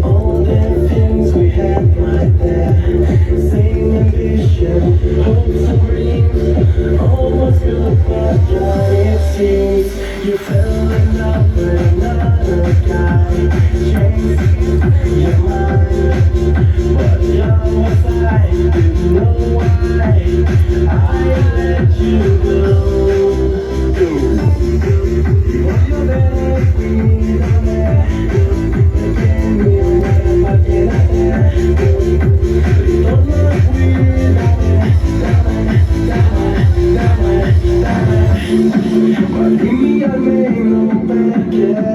All the things we had right there, same ambition, hopes and dreams, almost goodbye. It seems you fell in love with another guy, changed your mind, but how was I? Didn't know why I let you go. You're better queen of me. Give me a name, no better.